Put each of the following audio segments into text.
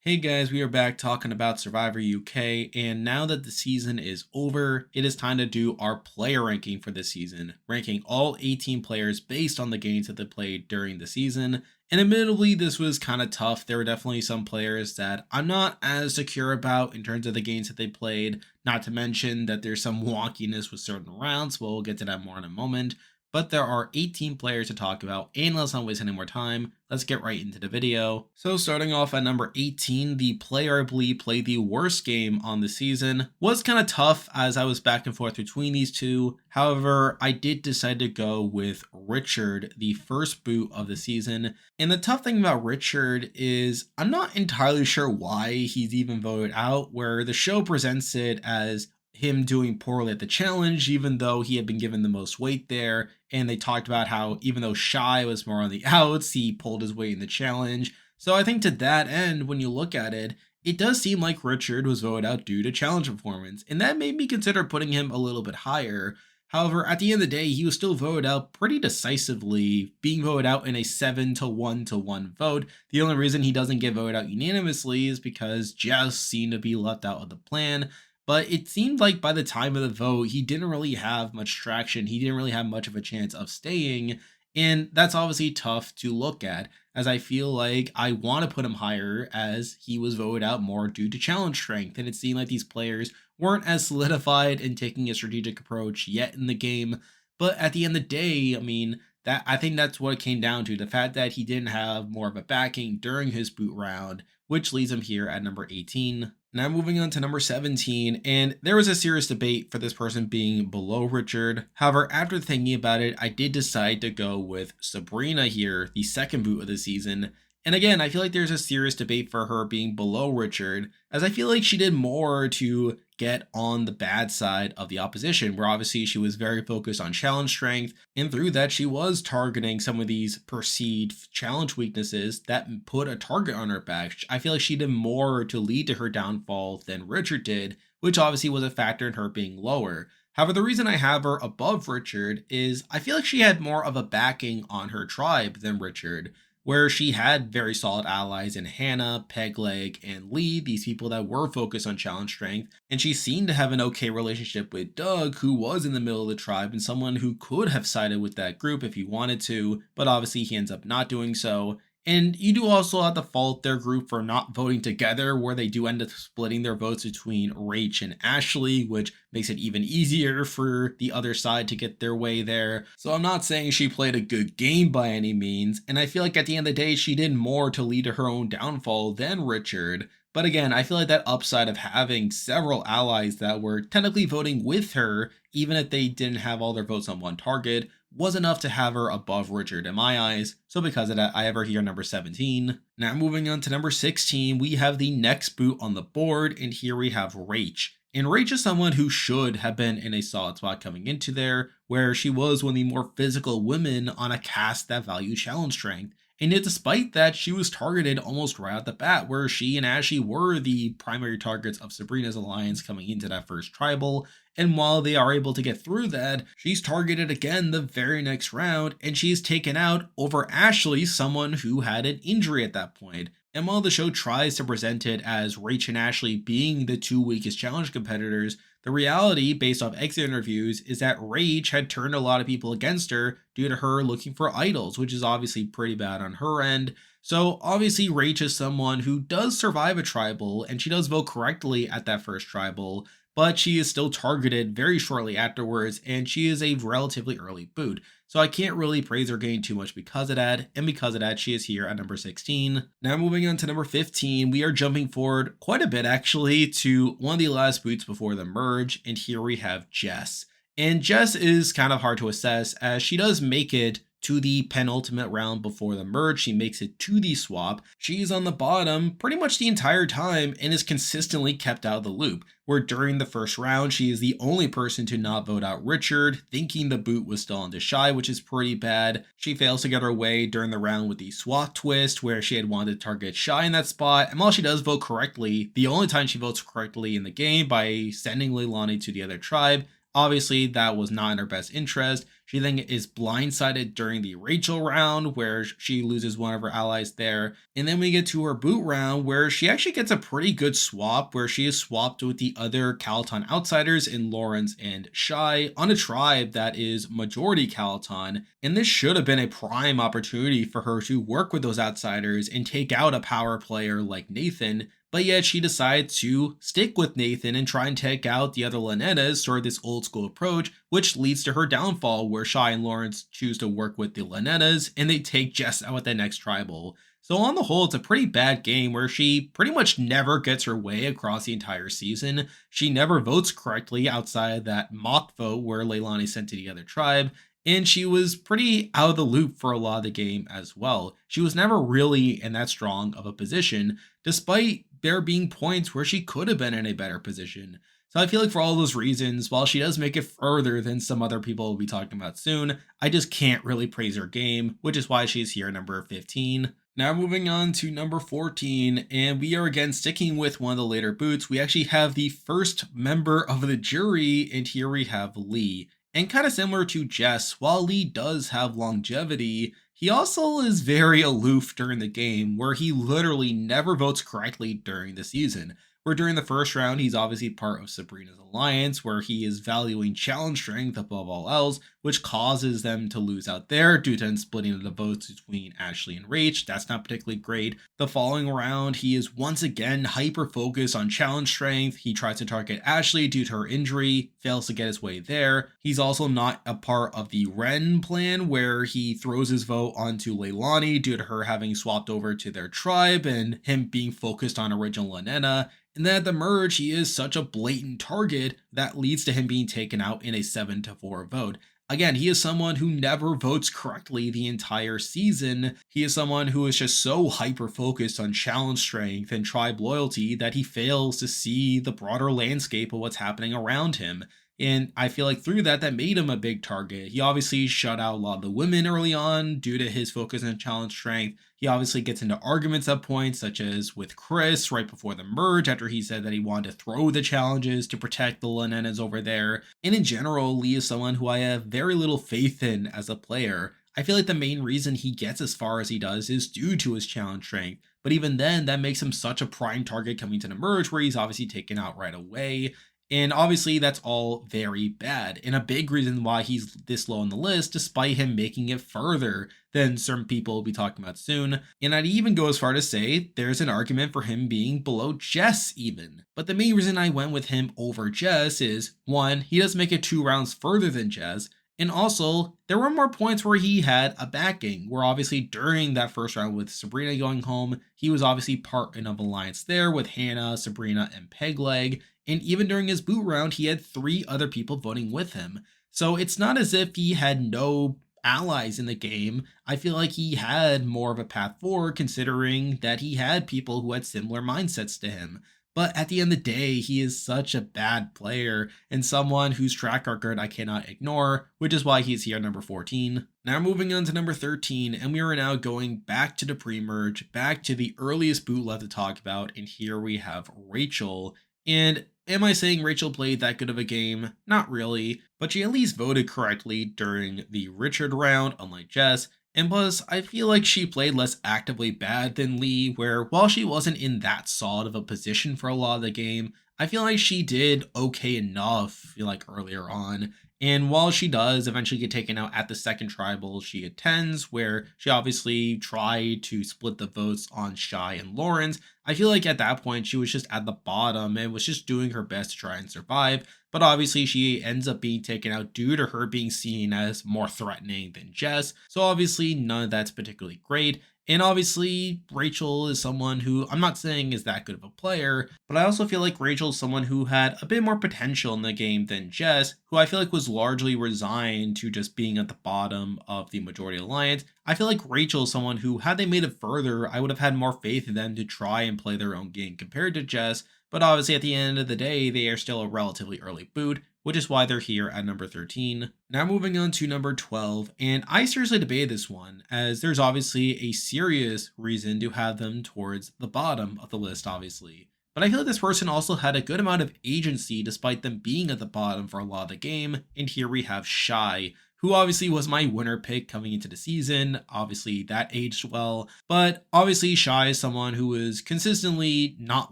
Hey guys, we are back talking about Survivor UK, and now that the season is over, it is time to do our player ranking for this season, ranking all 18 players based on the games that they played during the season. And admittedly, this was kind of tough. There were definitely some players that I'm not as secure about in terms of the games that they played, not to mention that there's some wonkiness with certain rounds. Well, we'll get to that more in a moment. But there are 18 players to talk about, and let's not waste any more time. Let's get right into the video. So starting off at number 18, the player I believe played the worst game on the season. Was kind of tough as I was back and forth between these two. However, I did decide to go with Richard, the first boot of the season. And the tough thing about Richard is I'm not entirely sure why he's even voted out, where the show presents it as him doing poorly at the challenge, even though he had been given the most weight there. And they talked about how even though Shai was more on the outs, he pulled his weight in the challenge. So I think to that end, when you look at it, it does seem like Richard was voted out due to challenge performance. And that made me consider putting him a little bit higher. However, at the end of the day, he was still voted out pretty decisively, being voted out in a 7-1 vote. The only reason he doesn't get voted out unanimously is because Jess seemed to be left out of the plan. But it seemed like by the time of the vote, he didn't really have much traction. He didn't really have much of a chance of staying. And that's obviously tough to look at, as I feel like I want to put him higher as he was voted out more due to challenge strength. And it seemed like these players weren't as solidified in taking a strategic approach yet in the game. But at the end of the day, I mean, that I think that's what it came down to. The fact that he didn't have more of a backing during his boot round, which leaves him here at number 18. Now moving on to number 17, and there was a serious debate for this person being below Richard. However, after thinking about it, I did decide to go with Sabrina here, the second boot of the season. And again, I feel like there's a serious debate for her being below Richard, as I feel like she did more to get on the bad side of the opposition, where obviously she was very focused on challenge strength, and through that she was targeting some of these perceived challenge weaknesses that put a target on her back. I feel like she did more to lead to her downfall than Richard did, which obviously was a factor in her being lower. However, the reason I have her above Richard is I feel like she had more of a backing on her tribe than Richard, where she had very solid allies in Hannah, Pegleg, and Lee, these people that were focused on challenge strength, and she seemed to have an okay relationship with Doug, who was in the middle of the tribe and someone who could have sided with that group if he wanted to, but obviously he ends up not doing so. And you do also have to fault their group for not voting together, where they do end up splitting their votes between Rach and Ashley, which makes it even easier for the other side to get their way there. So I'm not saying she played a good game by any means, and I feel like at the end of the day, she did more to lead to her own downfall than Richard. But again, I feel like that upside of having several allies that were technically voting with her, even if they didn't have all their votes on one target, was enough to have her above Richard in my eyes. So because of that, I have her here number 17. Now moving on to number 16, we have the next boot on the board, and here we have Rach. And Rach is someone who should have been in a solid spot coming into there, where she was one of the more physical women on a cast that valued challenge strength. And yet despite that, she was targeted almost right out the bat, where she and Ashley were the primary targets of Sabrina's alliance coming into that first tribal. And while they are able to get through that, she's targeted again the very next round, and she's taken out over Ashley, someone who had an injury at that point. And while the show tries to present it as Rach and Ashley being the two weakest challenge competitors, the reality, based off exit interviews, is that Rach had turned a lot of people against her due to her looking for idols, which is obviously pretty bad on her end. So obviously Rach is someone who does survive a tribal, and she does vote correctly at that first tribal, but she is still targeted very shortly afterwards, and she is a relatively early boot. So I can't really praise her game too much because of that, and because of that, she is here at number 16. Now moving on to number 15, we are jumping forward quite a bit actually to one of the last boots before the merge, and here we have Jess. And Jess is kind of hard to assess as she does make it to the penultimate round before the merge. She makes it to the swap. She's on the bottom pretty much the entire time and is consistently kept out of the loop, where during the first round, she is the only person to not vote out Richard, thinking the boot was still onto Shai, which is pretty bad. She fails to get her way during the round with the swap twist, where she had wanted to target Shai in that spot, and while she does vote correctly, the only time she votes correctly in the game by sending Leilani to the other tribe, Obviously, that was not in her best interest. She then is blindsided during the Rachel round, where she loses one of her allies there. And then we get to her boot round, where she actually gets a pretty good swap, where she is swapped with the other Calaton outsiders in Lawrence and Shai on a tribe that is majority Calaton. And this should have been a prime opportunity for her to work with those outsiders and take out a power player like Nathan, but yet she decides to stick with Nathan and try and take out the other Lynettas, sort of this old school approach, which leads to her downfall, where Shai and Lawrence choose to work with the Lynettas and they take Jess out with the next tribal. So on the whole, it's a pretty bad game where she pretty much never gets her way across the entire season. She never votes correctly outside that mock vote where Leilani sent to the other tribe, and she was pretty out of the loop for a lot of the game as well. She was never really in that strong of a position, despite there being points where she could have been in a better position. So I feel like for all those reasons, while she does make it further than some other people we'll be talking about soon, I just can't really praise her game, which is why she's here number 15. Now moving on to number 14, and we are again sticking with one of the later boots. We actually have the first member of the jury, and here we have Lee. And kind of similar to Jess, while Lee does have longevity, he also is very aloof during the game, where he literally never votes correctly during the season. Where during the first round, he's obviously part of Sabrina's alliance, where he is valuing challenge strength above all else, which causes them to lose out there due to splitting the votes between Ashley and Rach. That's not particularly great. The following round, he is once again hyper focused on challenge strength. He tries to target Ashley due to her injury, fails to get his way there. He's also not a part of the Ren plan, where he throws his vote onto Leilani due to her having swapped over to their tribe and him being focused on original Lynetta. And then at the merge, he is such a blatant target that leads to him being taken out in a 7-4 vote. Again, he is someone who never votes correctly the entire season. He is someone who is just so hyper focused on challenge strength and tribe loyalty that he fails to see the broader landscape of what's happening around him. And I feel like through that made him a big target. He obviously shut out a lot of the women early on due to his focus on challenge strength. He obviously gets into arguments at points, such as with Chris right before the merge, after he said that he wanted to throw the challenges to protect the Lynettas over there. And in general, Lee is someone who I have very little faith in as a player. I feel like the main reason he gets as far as he does is due to his challenge strength. But even then, that makes him such a prime target coming to the merge, where he's obviously taken out right away. And obviously, that's all very bad, and a big reason why he's this low on the list, despite him making it further than certain people will be talking about soon. And I'd even go as far to say there's an argument for him being below Jess even. But the main reason I went with him over Jess is, one, he does make it 2 rounds further than Jess, and also, there were more points where he had a backing, where obviously during that first round with Sabrina going home, he was obviously part of an alliance there with Hannah, Sabrina, and Pegleg. And even during his boot round, he had 3 other people voting with him. So it's not as if he had no allies in the game. I feel like he had more of a path forward, considering that he had people who had similar mindsets to him. But at the end of the day, he is such a bad player and someone whose track record I cannot ignore, which is why he's here number 14. Now moving on to number 13, and we are now going back to the pre-merge, back to the earliest boot left to talk about, and here we have Rachel. And am I saying Rachel played that good of a game? Not really, but she at least voted correctly during the Richard round, unlike Jess. And plus, I feel like she played less actively bad than Lee, where while she wasn't in that solid of a position for a lot of the game, I feel like she did okay enough, like earlier on. And while she does eventually get taken out at the second tribal she attends, where she obviously tried to split the votes on Shai and Lawrence, I feel like at that point she was just at the bottom and was just doing her best to try and survive. But obviously she ends up being taken out due to her being seen as more threatening than Jess. So obviously none of that's particularly great. And obviously, Rachel is someone who I'm not saying is that good of a player, but I also feel like Rachel is someone who had a bit more potential in the game than Jess, who I feel like was largely resigned to just being at the bottom of the majority alliance. I feel like Rachel is someone who, had they made it further, I would have had more faith in them to try and play their own game compared to Jess, but obviously at the end of the day, they are still a relatively early boot, which is why they're here at number 13. Now moving on to number 12, and I seriously debated this one, as there's obviously a serious reason to have them towards the bottom of the list, obviously. but I feel like this person also had a good amount of agency despite them being at the bottom for a lot of the game. And here we have Shai, who obviously was my winner pick coming into the season. Obviously, that aged well. But obviously, Shai is someone who was consistently not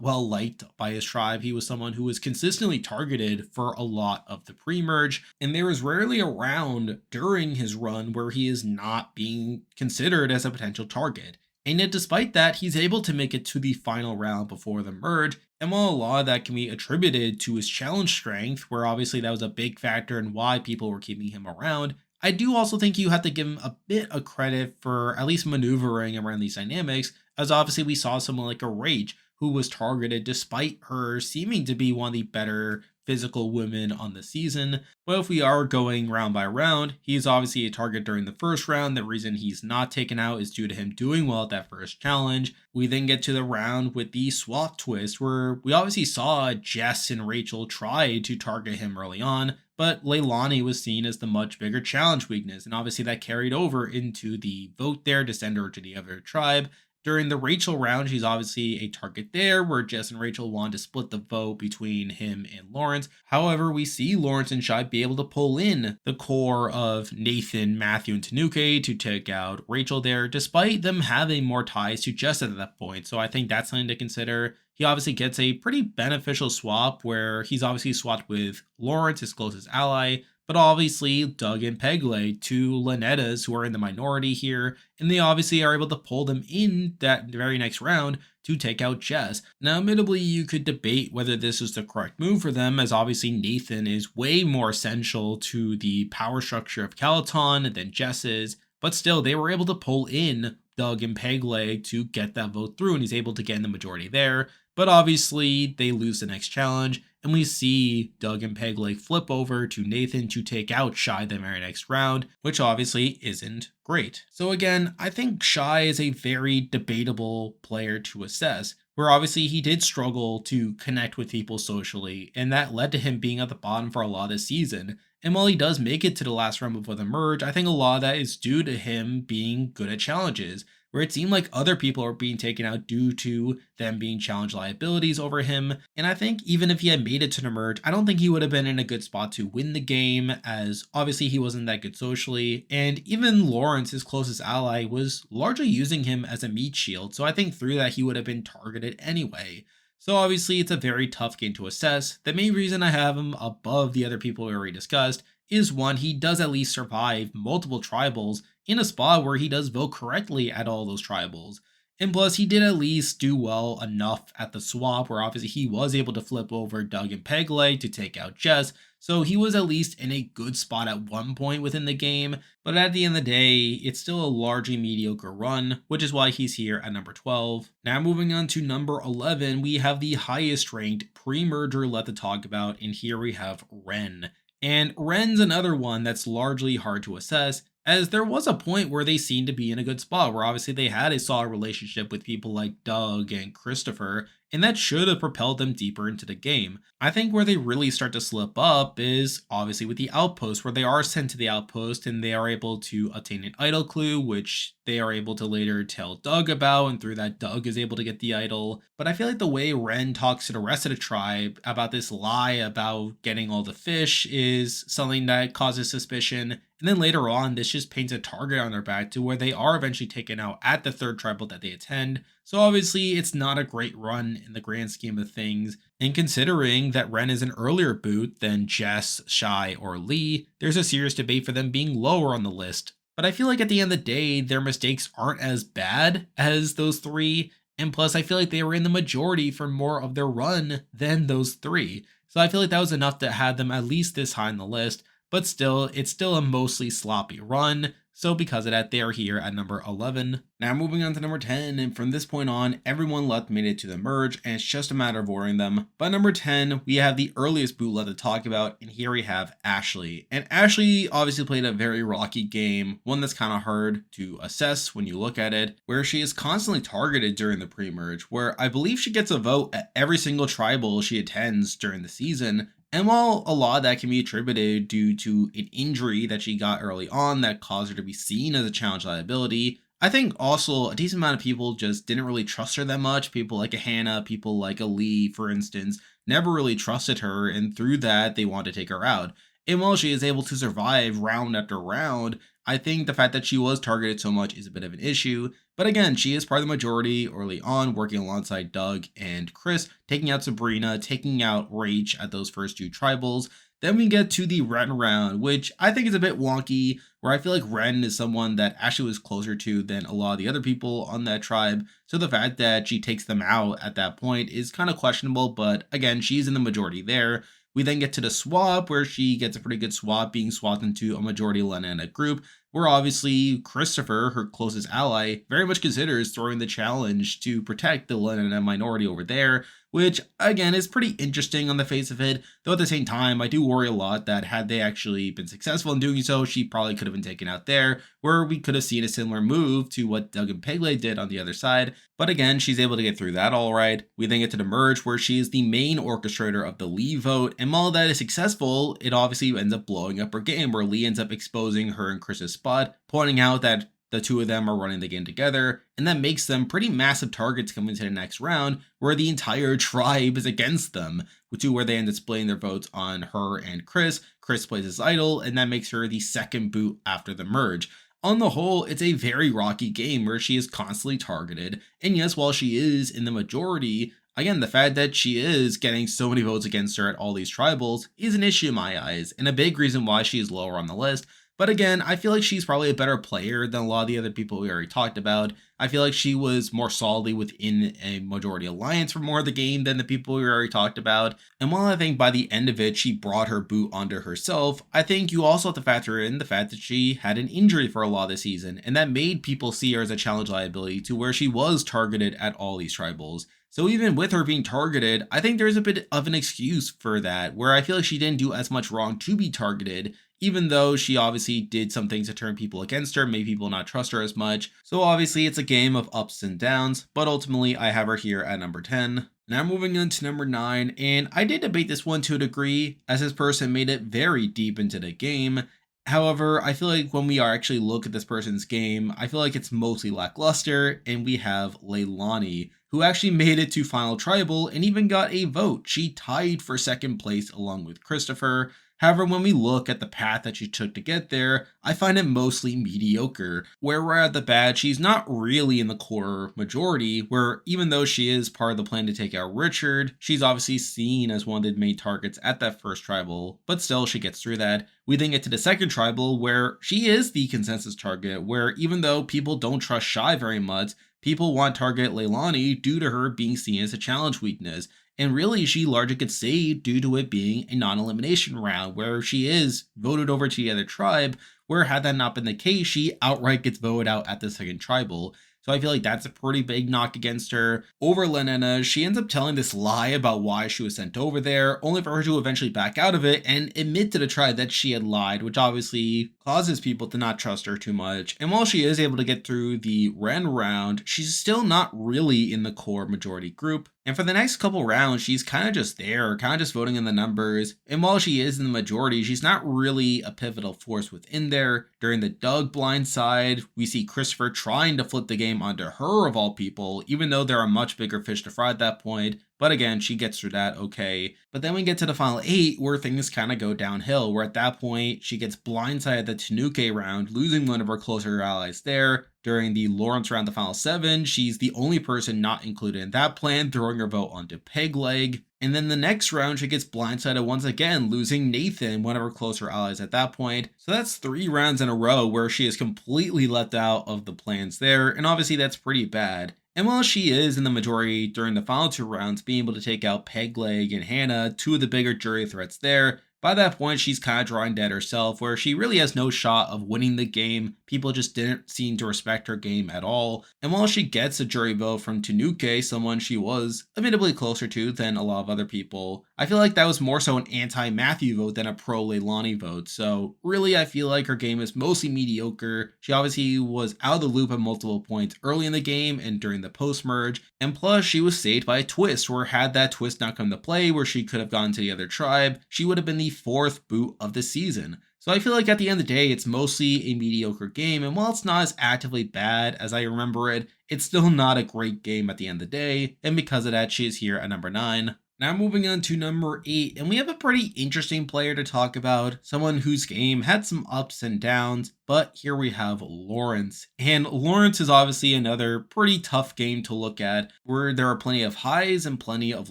well liked by his tribe. He was someone who was consistently targeted for a lot of the pre merge. And there is rarely a round during his run where he is not being considered as a potential target. And yet, despite that, he's able to make it to the final round before the merge. And while a lot of that can be attributed to his challenge strength, where obviously that was a big factor in why people were keeping him around, I do also think you have to give him a bit of credit for at least maneuvering around these dynamics, as obviously we saw someone like a Rage who was targeted despite her seeming to be one of the better physical women on the season. But if we are going round by round, he's obviously a target during the first round. The reason he's not taken out is due to him doing well at that first challenge. We then get to the round with the swap twist, where we obviously saw Jess and Rachel try to target him early on, but Leilani was seen as the much bigger challenge weakness, and obviously that carried over into the vote there to send her to the other tribe. During the Rachel round, she's obviously a target there, where Jess and Rachel want to split the vote between him and Lawrence. However, we see Lawrence and Shai be able to pull in the core of Nathan, Matthew, and Tanuk to take out Rachel there, despite them having more ties to Jess at that point. So I think that's something to consider. He obviously gets a pretty beneficial swap where he's obviously swapped with Lawrence, his closest ally, but obviously Doug and Pegle, two Lynettas who are in the minority here, and they obviously are able to pull them in that very next round to take out Jess. Now, admittedly, you could debate whether this is the correct move for them, as obviously Nathan is way more essential to the power structure of Calaton than Jess is, but still, they were able to pull in Doug and Pegle to get that vote through, and he's able to get in the majority there. But obviously, they lose the next challenge, and we see Doug and Pegle flip over to Nathan to take out Shai the very next round, which obviously isn't great. So again, I think Shai is a very debatable player to assess, where obviously he did struggle to connect with people socially, and that led to him being at the bottom for a lot of the season. And while he does make it to the last round before the merge, I think a lot of that is due to him being good at challenges, where it seemed like other people are being taken out due to them being challenge liabilities over him. And I think even if he had made it to the merge, I don't think he would have been in a good spot to win the game, as obviously he wasn't that good socially. And even Lawrence, his closest ally, was largely using him as a meat shield, so I think through that he would have been targeted anyway. So obviously it's a very tough game to assess. The main reason I have him above the other people we already discussed is one, he does at least survive multiple tribals in a spot where he does vote correctly at all those tribals. And plus, he did at least do well enough at the swap, where obviously he was able to flip over Doug and Pegle to take out Jess, so he was at least in a good spot at one point within the game. But at the end of the day, it's still a largely mediocre run, which is why he's here at number 12. Now moving on to number 11, we have the highest ranked pre-merger left to talk about, and here we have Ren. And Ren's another one that's largely hard to assess, as there was a point where they seemed to be in a good spot, where obviously they had a solid relationship with people like Doug and Christopher, and that should have propelled them deeper into the game. I think where they really start to slip up is obviously with the outpost, where they are sent to the outpost and they are able to obtain an idol clue, which they are able to later tell Doug about, and through that Doug is able to get the idol. But I feel like the way Ren talks to the rest of the tribe about this lie about getting all the fish is something that causes suspicion. And then later on, this just paints a target on their back to where they are eventually taken out at the third tribal that they attend. So obviously, it's not a great run in the grand scheme of things. And considering that Ren is an earlier boot than Jess, Shai, or Lee, there's a serious debate for them being lower on the list. But I feel like at the end of the day, their mistakes aren't as bad as those three. And plus, I feel like they were in the majority for more of their run than those three. So I feel like that was enough to have them at least this high on the list. But still, it's still a mostly sloppy run. So because of that, they are here at number 11. Now moving on to number 10, and from this point on, everyone left made it to the merge, and it's just a matter of ordering them. But number 10, we have the earliest boot left to talk about, and here we have Ashley. And Ashley obviously played a very rocky game, one that's kind of hard to assess when you look at it, where she is constantly targeted during the pre-merge, where I believe she gets a vote at every single tribal she attends during the season. And while a lot of that can be attributed due to an injury that she got early on that caused her to be seen as a challenge liability, I think also a decent amount of people just didn't really trust her that much. People like a Hannah, people like a Lee, for instance, never really trusted her, and through that, they wanted to take her out. And while she is able to survive round after round, I think the fact that she was targeted so much is a bit of an issue. But again, she is part of the majority early on, working alongside Doug and Chris, taking out Sabrina, taking out Rach at those first two tribals. Then we get to the Ren round, which I think is a bit wonky, where I feel like Ren is someone that Ashley was closer to than a lot of the other people on that tribe. So the fact that she takes them out at that point is kind of questionable, but again, she's in the majority there. We then get to the swap, where she gets a pretty good swap, being swapped into a majority Lenana group, where obviously Christopher, her closest ally, very much considers throwing the challenge to protect the Lenana minority over there, which again is pretty interesting on the face of it. Though at the same time, I do worry a lot that had they actually been successful in doing so, she probably could have been taken out there, where we could have seen a similar move to what Doug and Pegleg did on the other side. But again, she's able to get through that all right. We then get to the merge, where she is the main orchestrator of the Lee vote, and while that is successful, it obviously ends up blowing up her game, where Lee ends up exposing her and Chris's spot, pointing out that the two of them are running the game together, and that makes them pretty massive targets coming into the next round, where the entire tribe is against them, to where they end up splitting their votes on her and Chris. Chris plays as idol, and that makes her the second boot after the merge. On the whole, it's a very rocky game where she is constantly targeted, and yes, while she is in the majority, again, the fact that she is getting so many votes against her at all these tribals is an issue in my eyes, and a big reason why she is lower on the list. But again, I feel like she's probably a better player than a lot of the other people we already talked about. I feel like she was more solidly within a majority alliance for more of the game than the people we already talked about. And while I think by the end of it, she brought her boot onto herself, I think you also have to factor in the fact that she had an injury for a lot of the season, and that made people see her as a challenge liability to where she was targeted at all these tribals. So even with her being targeted, I think there's a bit of an excuse for that, where I feel like she didn't do as much wrong to be targeted, even though she obviously did some things to turn people against her, made people not trust her as much. So obviously it's a game of ups and downs, but ultimately I have her here at number 10. Now moving on to number 9, and I did debate this one to a degree, as this person made it very deep into the game. However, I feel like when we are actually look at this person's game, I feel like it's mostly lackluster, and we have Leilani, who actually made it to Final Tribal and even got a vote. She tied for second place along with Christopher. However, when we look at the path that she took to get there, I find it mostly mediocre. Where we're at the bat, she's not really in the core majority, where even though she is part of the plan to take out Richard, she's obviously seen as one of the main targets at that first tribal, but still she gets through that. We then get to the second tribal, where she is the consensus target, where even though people don't trust Shai very much, people want target Leilani due to her being seen as a challenge weakness. And really, she largely gets saved due to it being a non-elimination round, where she is voted over to the other tribe, where had that not been the case, she outright gets voted out at the second tribal. So I feel like that's a pretty big knock against her. Over Lenana, she ends up telling this lie about why she was sent over there, only for her to eventually back out of it and admit to the tribe that she had lied, which obviously causes people to not trust her too much. And while she is able to get through the Ren round, she's still not really in the core majority group. And for the next couple rounds, she's kind of just there, kind of just voting in the numbers. And while she is in the majority, she's not really a pivotal force within there. During the Doug blind side, we see Christopher trying to flip the game onto her of all people, even though there are much bigger fish to fry at that point. But again, she gets through that okay. But then we get to the final 8, where things kind of go downhill, where at that point, she gets blindsided the Tanuk round, losing one of her closer allies there. During the Lawrence round, the final 7, she's the only person not included in that plan, throwing her vote onto Pegleg. And then the next round, she gets blindsided once again, losing Nathan, one of her closer allies at that point. So that's 3 rounds in a row where she is completely left out of the plans there, and obviously that's pretty bad. And while she is in the majority during the final 2 rounds, being able to take out Pegleg and Hannah, 2 of the bigger jury threats there, by that point, she's kind of drawing dead herself, where she really has no shot of winning the game. People just didn't seem to respect her game at all. And while she gets a jury vote from Tanuk, someone she was admittedly closer to than a lot of other people, I feel like that was more so an anti-Matthew vote than a pro-Leilani vote. So really, I feel like her game is mostly mediocre. She obviously was out of the loop at multiple points early in the game and during the post-merge. And plus, she was saved by a twist, where had that twist not come to play, where she could have gone to the other tribe, she would have been the 4th boot of the season. So I feel like at the end of the day, it's mostly a mediocre game. And while it's not as actively bad as I remember it, it's still not a great game at the end of the day. And because of that, she is here at number 9. Now moving on to number 8, and we have a pretty interesting player to talk about, someone whose game had some ups and downs, but here we have Lawrence. And Lawrence is obviously another pretty tough game to look at, where there are plenty of highs and plenty of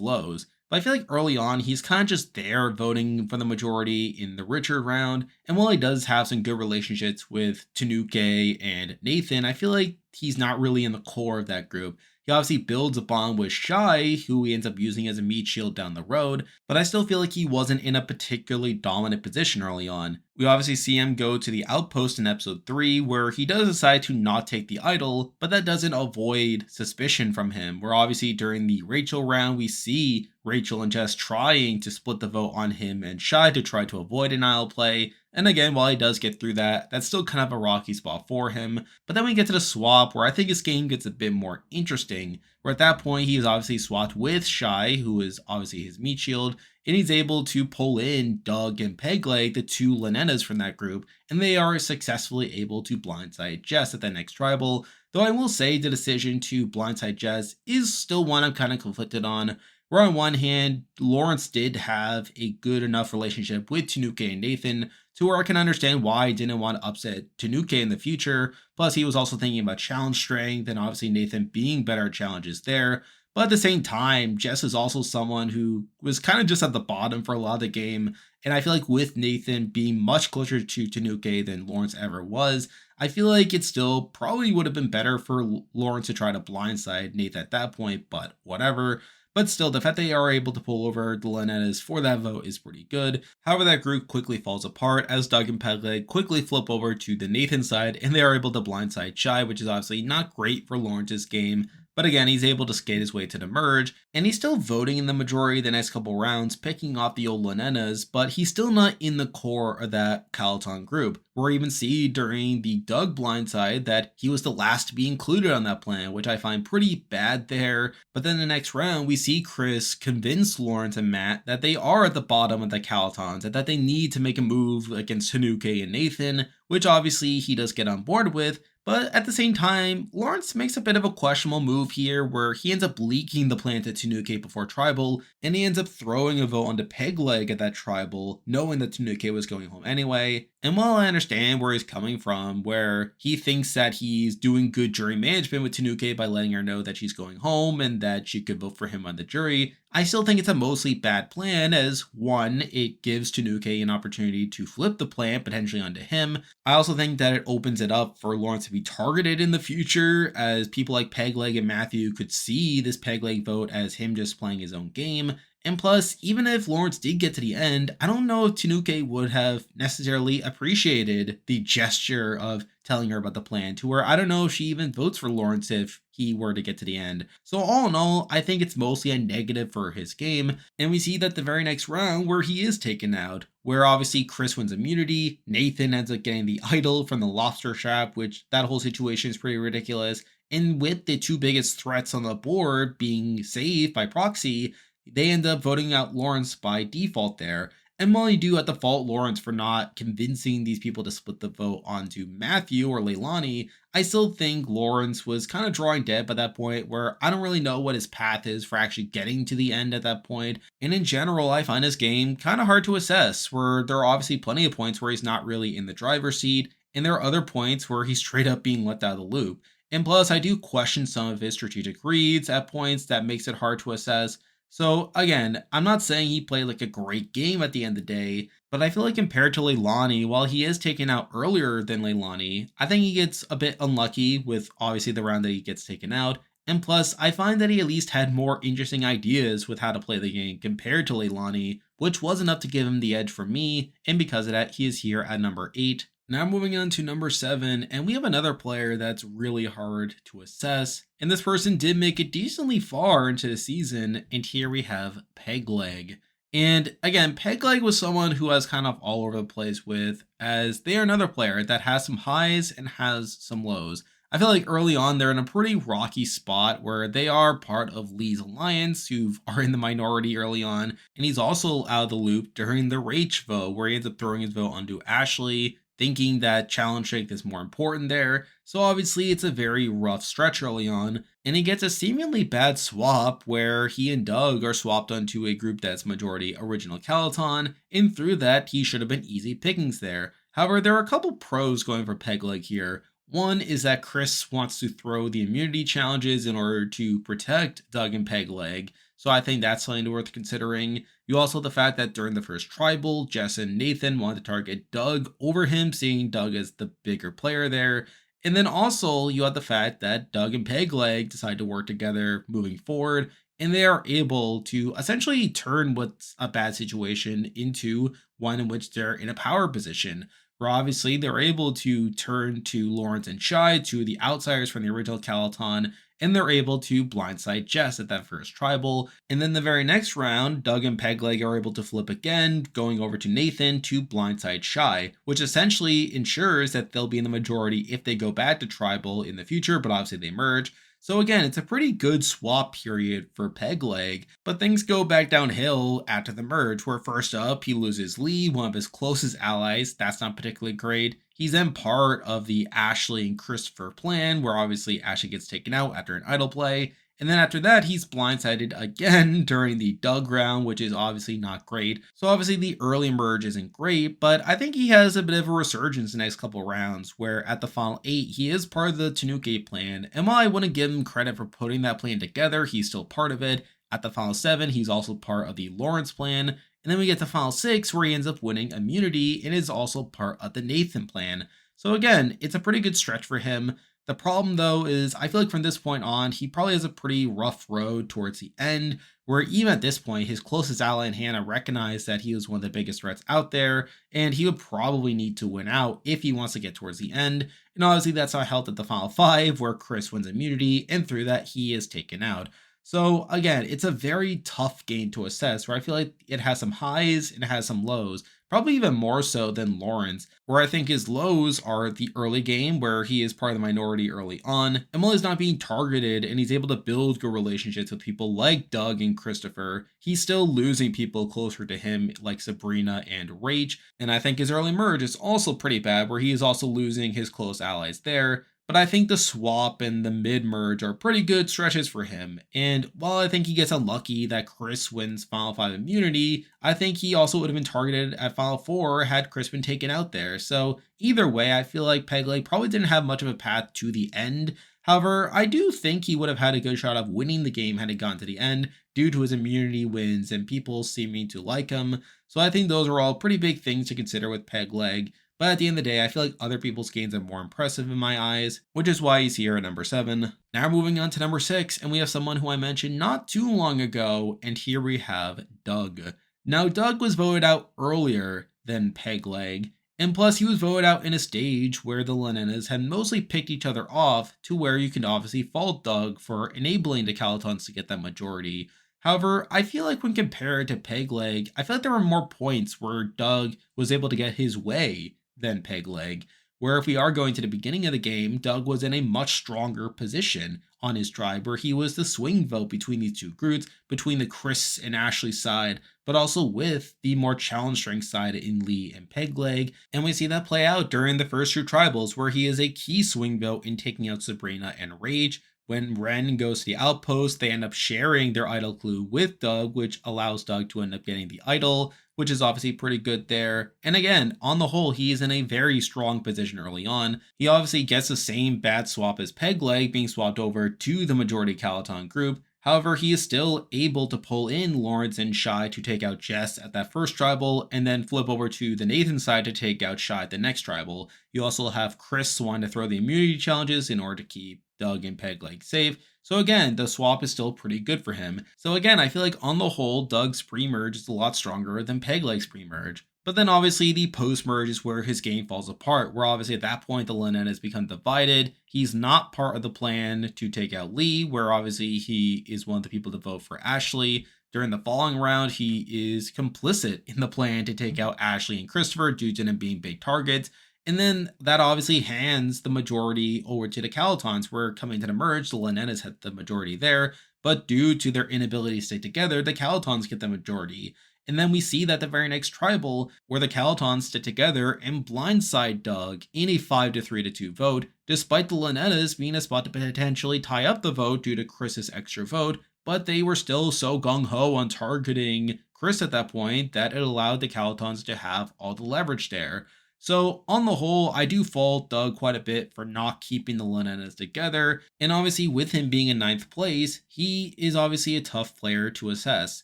lows. But I feel like early on, he's kind of just there voting for the majority in the Richard round. And while he does have some good relationships with Tanuk and Nathan, I feel like he's not really in the core of that group. He obviously builds a bond with Shai, who he ends up using as a meat shield down the road, but I still feel like he wasn't in a particularly dominant position early on. We obviously see him go to the outpost in episode 3, where he does decide to not take the idol, but that doesn't avoid suspicion from him. Where obviously during the Rachel round, we see Rachel and Jess trying to split the vote on him and Shai to try to avoid an idol play. And again, while he does get through that, that's still kind of a rocky spot for him. But then we get to the swap, where I think his game gets a bit more interesting. Where at that point, he is obviously swapped with Shai, who is obviously his meat shield, and he's able to pull in Doug and Pegleg, the two Lenenas from that group, and they are successfully able to blindside Jess at the next tribal. Though I will say the decision to blindside Jess is still one I'm kind of conflicted on. Where on one hand, Lawrence did have a good enough relationship with Tanuk and Nathan to where I can understand why he didn't want to upset Tanuk in the future. Plus, he was also thinking about challenge strength and obviously Nathan being better at challenges there. But at the same time, Jess is also someone who was kind of just at the bottom for a lot of the game. And I feel like with Nathan being much closer to Tanuk than Lawrence ever was, I feel like it still probably would have been better for Lawrence to try to blindside Nathan at that point, but whatever. But still, the fact they are able to pull over the Lenenas for that vote is pretty good. However, that group quickly falls apart as Doug and Pegleg quickly flip over to the Nathan side and they are able to blindside Shai, which is obviously not great for Lawrence's game. But again, he's able to skate his way to the merge, and he's still voting in the majority the next couple rounds, picking off the old Lenenas, but he's still not in the core of that Calaton group. We even see during the Doug blindside that he was the last to be included on that plan, which I find pretty bad there. But then the next round, we see Chris convince Lawrence and Matt that they are at the bottom of the Calatons, and that they need to make a move against Tanuk and Nathan, which obviously he does get on board with. But at the same time, Lawrence makes a bit of a questionable move here where he ends up leaking the plan to Tanuk before Tribal, and he ends up throwing a vote onto Pegleg at that Tribal, knowing that Tanuk was going home anyway. And while I understand where he's coming from, where he thinks that he's doing good jury management with Tanuk by letting her know that she's going home and that she could vote for him on the jury, I still think it's a mostly bad plan as, one, it gives Tanuk an opportunity to flip the plan potentially onto him. I also think that it opens it up for Lawrence to be targeted in the future, as people like Pegleg and Matthew could see this Pegleg vote as him just playing his own game. And plus, even if Lawrence did get to the end, I don't know if Tanuk would have necessarily appreciated the gesture of telling her about the plan, to where I don't know if she even votes for Lawrence if he were to get to the end. So all in all, I think it's mostly a negative for his game, and we see that the very next round where he is taken out, where obviously Chris wins immunity, Nathan ends up getting the idol from the lobster shop, which that whole situation is pretty ridiculous, and with the two biggest threats on the board being saved by proxy, they end up voting out Lawrence by default there. And while you do have to fault Lawrence for not convincing these people to split the vote onto Matthew or Leilani, I still think Lawrence was kind of drawing dead by that point, where I don't really know what his path is for actually getting to the end at that point. And in general, I find his game kind of hard to assess, where there are obviously plenty of points where he's not really in the driver's seat, and there are other points where he's straight up being let out of the loop. And plus, I do question some of his strategic reads at points that makes it hard to assess. So again, I'm not saying he played like a great game at the end of the day, but I feel like compared to Leilani, while he is taken out earlier than Leilani, I think he gets a bit unlucky with obviously the round that he gets taken out. And plus, I find that he at least had more interesting ideas with how to play the game compared to Leilani, which was enough to give him the edge for me, and because of that, he is here at number 8. Now moving on to number 7, and we have another player that's really hard to assess, and this person did make it decently far into the season, and here we have Pegleg. And again, Pegleg was someone who I was kind of all over the place with, as they are another player that has some highs and has some lows. I feel like early on they're in a pretty rocky spot where they are part of Lee's alliance, who are in the minority early on, and he's also out of the loop during the Rach vote, where he ends up throwing his vote onto Ashley, thinking that challenge strength is more important there. So obviously it's a very rough stretch early on, and he gets a seemingly bad swap where he and Doug are swapped onto a group that's majority original Calaton, and through that he should have been easy pickings there. However, there are a couple pros going for Pegleg here. One is that Chris wants to throw the immunity challenges in order to protect Doug and Pegleg, so I think that's something worth considering. You also have the fact that during the first tribal, Jess and Nathan wanted to target Doug over him, seeing Doug as the bigger player there. And then also, you have the fact that Doug and Pegleg decide to work together moving forward, and they are able to essentially turn what's a bad situation into one in which they're in a power position. Where obviously they're able to turn to Lawrence and Shai, two of the outsiders from the original Calaton, and they're able to blindside Jess at that first tribal. And then the very next round, Doug and Pegleg are able to flip again, going over to Nathan to blindside Shai, which essentially ensures that they'll be in the majority if they go back to tribal in the future, but obviously they merge. So again, it's a pretty good swap period for Pegleg, but things go back downhill after the merge, where first up, he loses Lee, one of his closest allies. That's not particularly great. He's then part of the Ashley and Christopher plan, where obviously Ashley gets taken out after an idol play. And then after that, he's blindsided again during the Doug round, which is obviously not great. So obviously the early merge isn't great, but I think he has a bit of a resurgence the next couple rounds, where at the final 8, he is part of the Tanuk plan. And while I wouldn't give him credit for putting that plan together, he's still part of it. At the final 7, he's also part of the Lawrence plan. And then we get to final 6, where he ends up winning immunity and is also part of the Nathan plan. So again, it's a pretty good stretch for him. The problem, though, is I feel like from this point on, he probably has a pretty rough road towards the end, where even at this point, his closest ally in Hannah recognized that he was one of the biggest threats out there, and he would probably need to win out if he wants to get towards the end. And obviously, that's not helped at the final 5, where Chris wins immunity, and through that, he is taken out. So again, it's a very tough game to assess, where I feel like it has some highs and it has some lows, probably even more so than Lawrence, where I think his lows are the early game, where he is part of the minority early on, and while he's not being targeted and he's able to build good relationships with people like Doug and Christopher, he's still losing people closer to him like Sabrina and Rach, and I think his early merge is also pretty bad, where he is also losing his close allies there. But I think the swap and the mid merge are pretty good stretches for him. And while I think he gets unlucky that Chris wins Final 5 immunity, I think he also would have been targeted at Final 4 had Chris been taken out there. So either way, I feel like Pegleg probably didn't have much of a path to the end. However, I do think he would have had a good shot of winning the game had it gone to the end due to his immunity wins and people seeming to like him. So I think those are all pretty big things to consider with Pegleg. But at the end of the day, I feel like other people's games are more impressive in my eyes, which is why he's here at number 7. Now moving on to number 6, and we have someone who I mentioned not too long ago, and here we have Doug. Now, Doug was voted out earlier than Pegleg, and plus he was voted out in a stage where the Leninas had mostly picked each other off, to where you can obviously fault Doug for enabling the Calatons to get that majority. However, I feel like when compared to Pegleg, I feel like there were more points where Doug was able to get his way than Pegleg, where if we are going to the beginning of the game, Doug was in a much stronger position on his tribe, where he was the swing vote between these two groups, between the Chris and Ashley side, but also with the more challenge strength side in Lee and Pegleg. And we see that play out during the first two tribals, where he is a key swing vote in taking out Sabrina and Rage. When Ren goes to the outpost, they end up sharing their idol clue with Doug, which allows Doug to end up getting the idol, which is obviously pretty good there. And again, on the whole, he is in a very strong position early on. He obviously gets the same bad swap as Pegleg, being swapped over to the majority Calaton group. However, he is still able to pull in Lawrence and Shai to take out Jess at that first tribal, and then flip over to the Nathan side to take out Shai at the next tribal. You also have Chris wanting to throw the immunity challenges in order to keep Doug and Pegleg safe. So again, the swap is still pretty good for him. So again, I feel like on the whole, Doug's pre-merge is a lot stronger than Pegleg's pre-merge. But then obviously the post-merge is where his game falls apart, where obviously at that point the Lenin has become divided. He's not part of the plan to take out Lee, where obviously he is one of the people to vote for Ashley. During the following round, he is complicit in the plan to take out Ashley and Christopher due to them being big targets. And then that obviously hands the majority over to the Calotons, where coming to the merge, the Lenenas had the majority there, but due to their inability to stay together, the Calotons get the majority. And then we see that the very next tribal, where the Calotons stick together and blindside Doug in a 5 to 3 to 2 vote, despite the Lenenas being a spot to potentially tie up the vote due to Chris's extra vote, but they were still so gung-ho on targeting Chris at that point that it allowed the Calotons to have all the leverage there. So, on the whole, I do fault Doug quite a bit for not keeping the Lenenas together, and obviously, with him being in ninth place, he is obviously a tough player to assess.